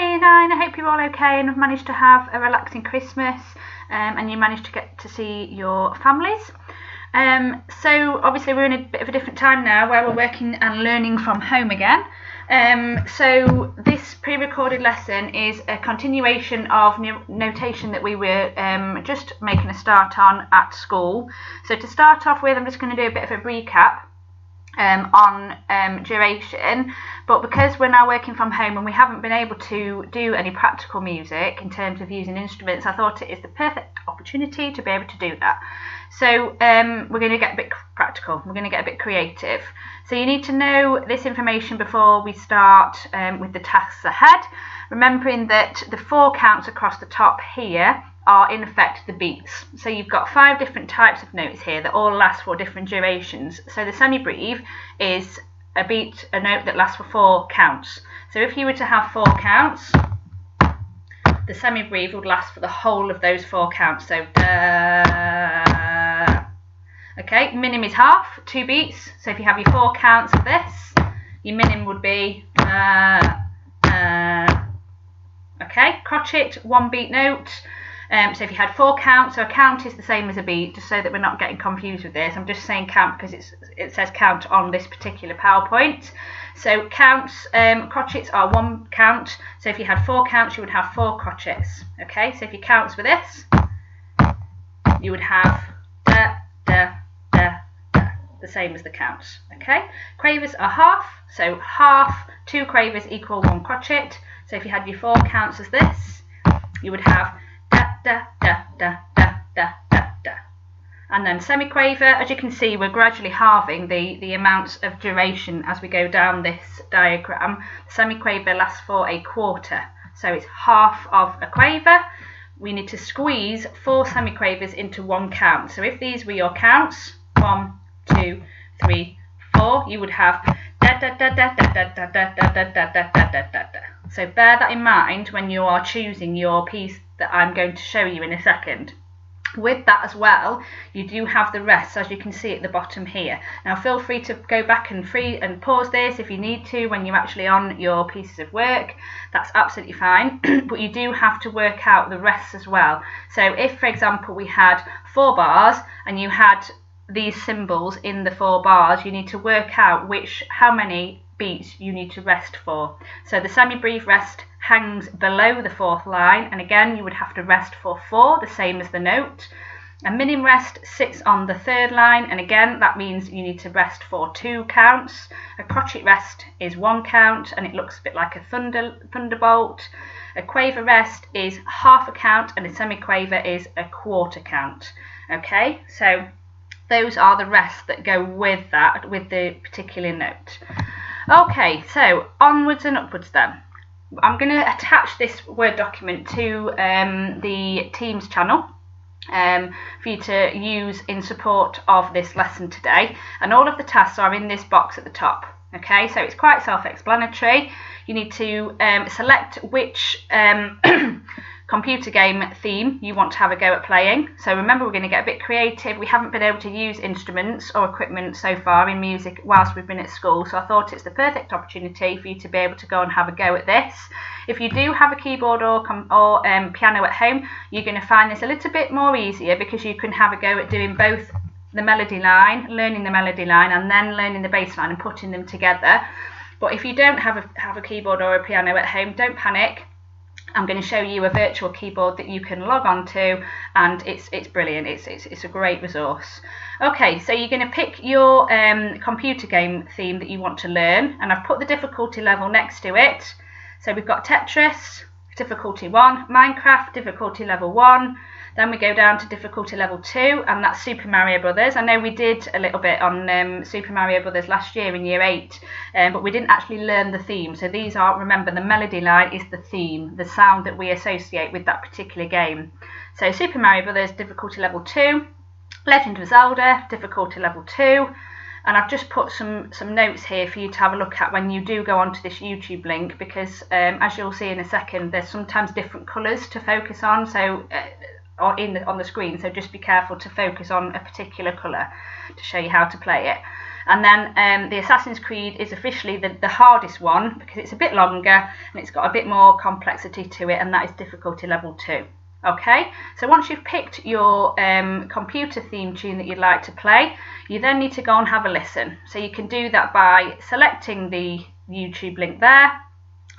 Hi Nine, I hope you're all okay and have managed to have a relaxing Christmas and you managed to get to see your families. So obviously we're in a bit of a different time now where we're working and learning from home again. So this pre-recorded lesson is a continuation of notation that we were just making a start on at school. So to start off with, I'm just going to do a bit of a recap on duration, but because we're now working from home and we haven't been able to do any practical music in terms of using instruments, I thought it is the perfect opportunity to be able to do that. So we're going to get a bit practical, we're going to get a bit creative. So you need to know this information before we start with the tasks ahead, remembering that the 4 counts across the top here are in effect the beats. So you've got 5 different types of notes here that all last for different durations. So the semi-breve is a note that lasts for 4 counts. So if you were to have 4 counts, the semi-breve would last for the whole of those 4 counts. So da. Okay, minim is half, 2 beats. So if you have your 4 counts of this, your minim would be okay, crotchet, 1 beat note. So if you had 4 counts, so a count is the same as a beat, just so that we're not getting confused with this. I'm just saying count because it says count on this particular PowerPoint. So counts, crotchets are 1 count. So if you had 4 counts, you would have 4 crotchets. Okay, so if your counts were this, you would have da, da, da, da, the same as the counts. Okay, quavers are half, so half, 2 quavers equal 1 crotchet. So if you had your 4 counts as this, you would have da, da, da, da, da, da, da. And then semiquaver, as you can see, we're gradually halving the amounts of duration as we go down this diagram. Semiquaver lasts for a quarter, so it's half of a quaver. We need to squeeze 4 semiquavers into 1 count. So if these were your counts, 1, 2, 3, 4, you would have da da da da da da da da da da da da da da da. So bear that in mind when you are choosing your piece that I'm going to show you in a second. With that as well, you do have the rest, as you can see at the bottom here. Now feel free to go back and pause this if you need to when you're actually on your pieces of work. That's absolutely fine, but you do have to work out the rest as well. So if, for example, we had 4 bars and you had these symbols in the 4 bars, you need to work out how many beats you need to rest for. So the semi-breve rest hangs below the 4th line, and again you would have to rest for 4, the same as the note. A minim rest sits on the 3rd line, and again that means you need to rest for 2 counts. A crotchet rest is 1 count, and it looks a bit like a thunderbolt. A quaver rest is half a count, and a semiquaver is a quarter count. Okay, so those are the rests that go with that, with the particular note. Okay, so onwards and upwards then. I'm going to attach this Word document to the Teams channel for you to use in support of this lesson today, and all of the tasks are in this box at the top. Okay, so it's quite self-explanatory. You need to select which computer game theme you want to have a go at playing. So remember, we're going to get a bit creative. We haven't been able to use instruments or equipment so far in music whilst we've been at school, so I thought it's the perfect opportunity for you to be able to go and have a go at this. If you do have a keyboard or piano at home, you're going to find this a little bit more easier because you can have a go at doing both the melody line, learning the melody line, and then learning the bass line and putting them together. But if you don't have a keyboard or a piano at home, don't panic. I'm going to show you a virtual keyboard that you can log on to, and it's brilliant. It's a great resource. Okay, so you're going to pick your computer game theme that you want to learn, and I've put the difficulty level next to it. So we've got Tetris, difficulty 1, Minecraft, difficulty level 1. Then we go down to difficulty level 2, and that's Super Mario Brothers. I know we did a little bit on Super Mario Brothers last year in year 8, but we didn't actually learn the theme. So these are, remember, the melody line is the theme, the sound that we associate with that particular game. So Super Mario Brothers, difficulty level 2, Legend of Zelda, difficulty level 2, and I've just put some notes here for you to have a look at when you do go onto this YouTube link, because as you'll see in a second, there's sometimes different colours to focus on. So on the screen, so just be careful to focus on a particular colour to show you how to play it. And then the Assassin's Creed is officially the hardest one because it's a bit longer and it's got a bit more complexity to it, and that is difficulty level 2. Okay, so once you've picked your computer theme tune that you'd like to play, you then need to go and have a listen. So you can do that by selecting the YouTube link there.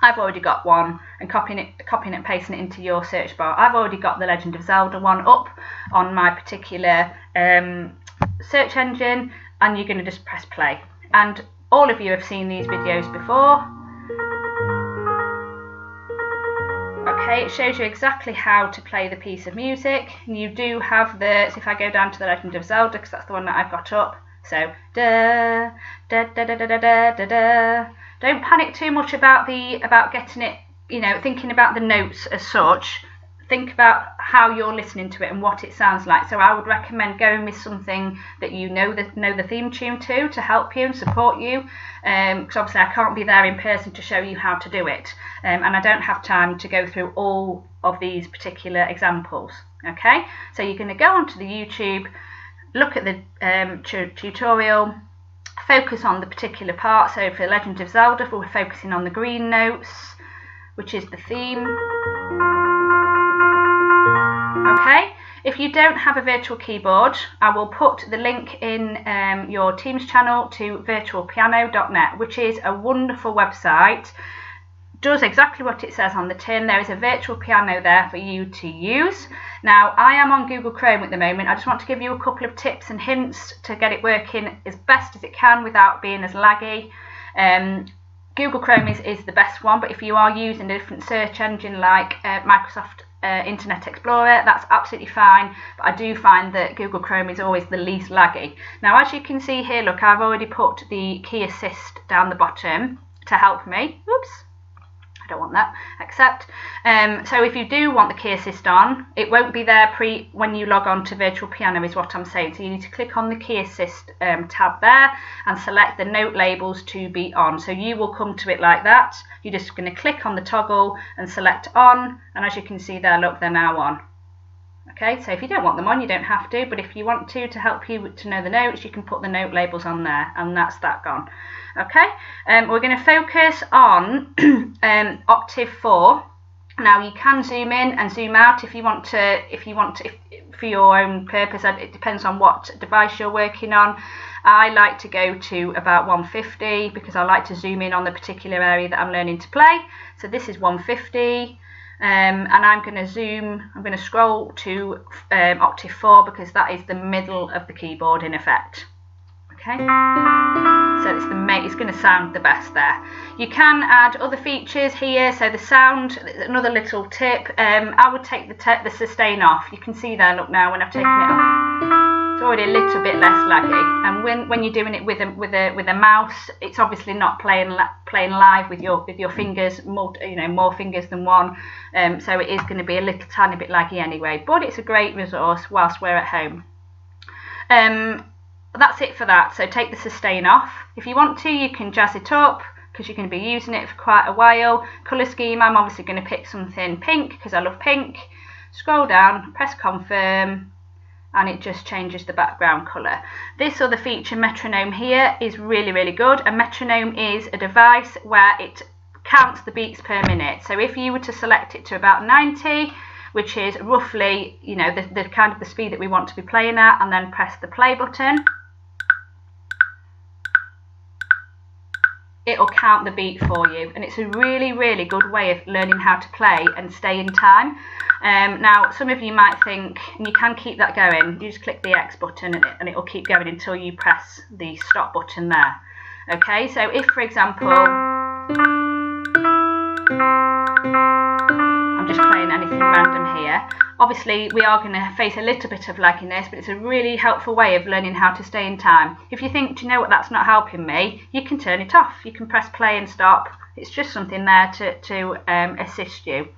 I've already got one, and copying and pasting it into your search bar. I've already got the Legend of Zelda one up on my particular search engine, and you're going to just press play. And all of you have seen these videos before. Okay, it shows you exactly how to play the piece of music. And you do have so if I go down to the Legend of Zelda, because that's the one that I've got up, so da da da da da da da da. Don't panic too much about getting it, thinking about the notes as such. Think about how you're listening to it and what it sounds like. So I would recommend going with something that you know the theme tune to help you and support you. Because obviously I can't be there in person to show you how to do it, and I don't have time to go through all of these particular examples. Okay, so you're going to go onto the YouTube, look at the tutorial, focus on the particular part. So for Legend of Zelda, we're focusing on the green notes, which is the theme. Okay, if you don't have a virtual keyboard, I will put the link in your Teams channel to virtualpiano.net, which is a wonderful website. Does exactly what it says on the tin. There is a virtual piano there for you to use. Now, I am on Google Chrome at the moment. I just want to give you a couple of tips and hints to get it working as best as it can without being as laggy. Google Chrome is the best one, but if you are using a different search engine like Microsoft Internet Explorer, that's absolutely fine, but I do find that Google Chrome is always the least laggy. Now, as you can see here, look, I've already put the key assist down the bottom to help me. Oops, I don't want that, accept. So if you do want the key assist on, it won't be there when you log on to Virtual Piano is what I'm saying. So you need to click on the key assist tab there and select the note labels to be on. So you will come to it like that. You're just going to click on the toggle and select on, and as you can see there, look, they're now on. Okay, so if you don't want them on, you don't have to, but if you want to help you to know the notes, you can put the note labels on there, and that's that gone. Okay, we're going to focus on octave 4. Now you can zoom in and zoom out if you want to, for your own purpose. It depends on what device you're working on. I like to go to about 150 because I like to zoom in on the particular area that I'm learning to play. So this is 150. And I'm going to scroll to octave 4 because that is the middle of the keyboard in effect. Okay, so it's going to sound the best there. You can add other features here. So the sound, another little tip, I would take the sustain off. You can see there, look now, when I've taken it off, it's already a little bit less laggy. And when you're doing it with a mouse, it's obviously not playing live with your fingers, more fingers than one. So it is going to be a little tiny bit laggy anyway. But it's a great resource whilst we're at home. That's it for that. So take the sustain off. If you want to, you can jazz it up because you're going to be using it for quite a while. Colour scheme, I'm obviously going to pick something pink because I love pink. Scroll down, press confirm, and it just changes the background colour. This other feature, metronome here, is really, really good. A metronome is a device where it counts the beats per minute. So if you were to select it to about 90, which is roughly, the kind of the speed that we want to be playing at, and then press the play button, it'll count the beat for you, and it's a really, really good way of learning how to play and stay in time. Now, some of you might think, and you can keep that going, you just click the X button and it will keep going until you press the stop button there. Okay, so if, for example, I'm just playing anything random here, obviously we are going to face a little bit of lagginess, but it's a really helpful way of learning how to stay in time. If you think, do you know what, that's not helping me, you can turn it off. You can press play and stop. It's just something there to assist you.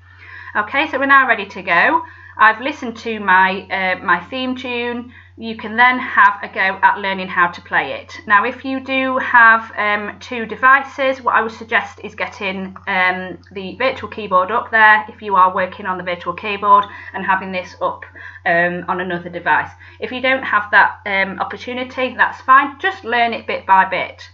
Okay, so we're now ready to go. I've listened to my theme tune. you can then have a go at learning how to play it. Now, if you do have 2 devices, what I would suggest is getting the virtual keyboard up there if you are working on the virtual keyboard, and having this up on another device. If you don't have that opportunity, that's fine. Just learn it bit by bit.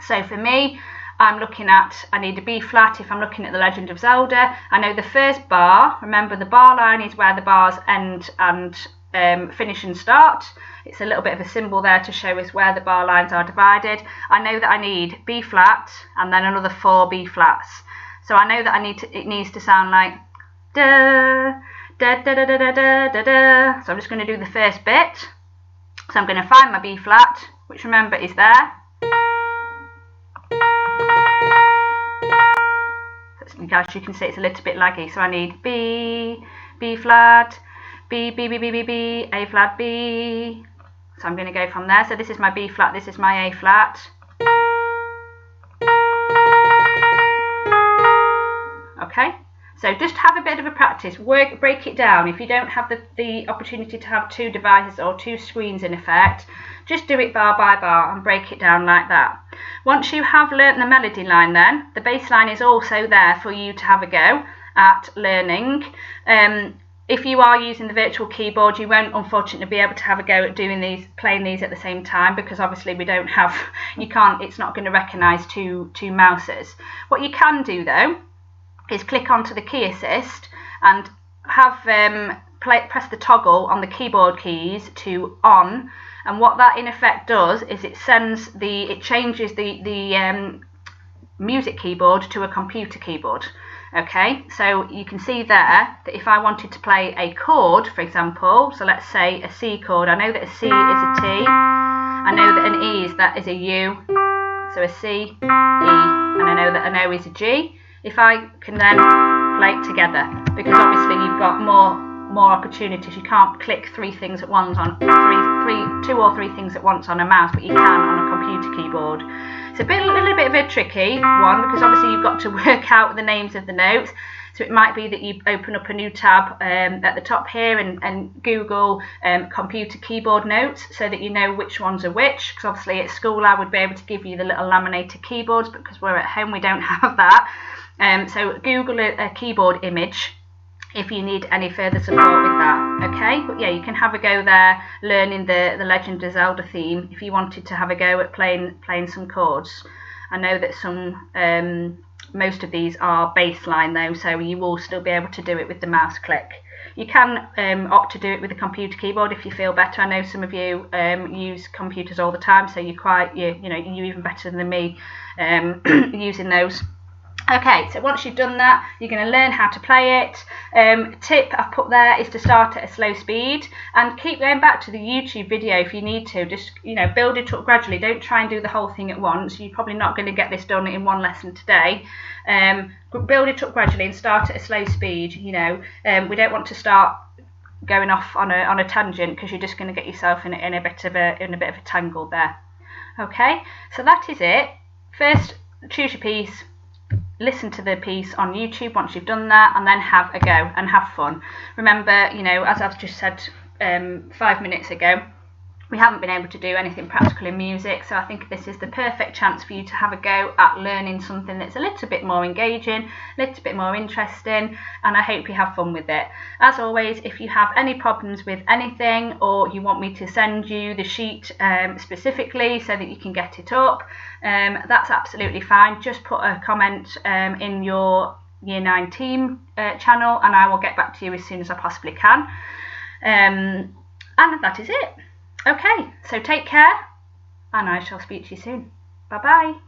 So for me, I need a B flat if I'm looking at The Legend of Zelda. I know the first bar, remember the bar line is where the bars end and finish and start. It's a little bit of a symbol there to show us where the bar lines are divided. I know that I need B flat and then another 4 B flats. So I know that it needs to sound like da da da da da da da da da. So I'm just going to do the first bit. So I'm going to find my B flat, which remember is there. As you can see, it's a little bit laggy. So I need B, B flat, B, B, B, B, B, B, A flat, B. So I'm going to go from there. So this is my B flat, this is my A flat. Okay, so just have a bit of a practice, break it down. If you don't have the opportunity to have 2 devices or 2 screens in effect, just do it bar by bar and break it down like that. Once you have learnt the melody line, then the bass line is also there for you to have a go at learning. If you are using the virtual keyboard, you won't unfortunately be able to have a go at playing these at the same time, because obviously it's not going to recognise two mouses. What you can do though is click onto the key assist and have press the toggle on the keyboard keys to on, and what that in effect does is it changes the music keyboard to a computer keyboard. Okay, so you can see there that if I wanted to play a chord, for example, so let's say a C chord, I know that a C is a T, I know that an E is a U, so a C, E, and I know that an O is a G. If I can then play it together, because obviously you've got more opportunities. You can't click 3 things at once on 2 or 3 things at once on a mouse, but you can on a computer keyboard. It's a little bit of a tricky one, because obviously you've got to work out the names of the notes. So it might be that you open up a new tab at the top here and Google computer keyboard notes, so that you know which ones are which, because obviously at school I would be able to give you the little laminated keyboards, but because we're at home we don't have that. So Google a keyboard image if you need any further support with that. Okay, but yeah, you can have a go there learning the Legend of Zelda theme if you wanted to have a go at playing some chords. I know that most of these are bassline though, so you will still be able to do it with the mouse click. You can opt to do it with the computer keyboard if you feel better. I know some of you use computers all the time, so you're even better than me using those. Okay, so once you've done that, you're going to learn how to play it. Tip I've put there is to start at a slow speed and keep going back to the YouTube video if you need to. Just build it up gradually. Don't try and do the whole thing at once. You're probably not going to get this done in one lesson today. Build it up gradually and start at a slow speed. We don't want to start going off on a tangent, because you're just going to get yourself in a bit of a tangle there. Okay, so that is it. First, choose your piece. Listen to the piece on YouTube once you've done that, and then have a go and have fun. Remember, as I've just said 5 minutes ago, we haven't been able to do anything practical in music, so I think this is the perfect chance for you to have a go at learning something that's a little bit more engaging, a little bit more interesting, and I hope you have fun with it. As always, if you have any problems with anything, or you want me to send you the sheet specifically so that you can get it up, that's absolutely fine. Just put a comment in your Year 9 team channel, and I will get back to you as soon as I possibly can. And that is it. Okay, so take care, and I shall speak to you soon. Bye bye.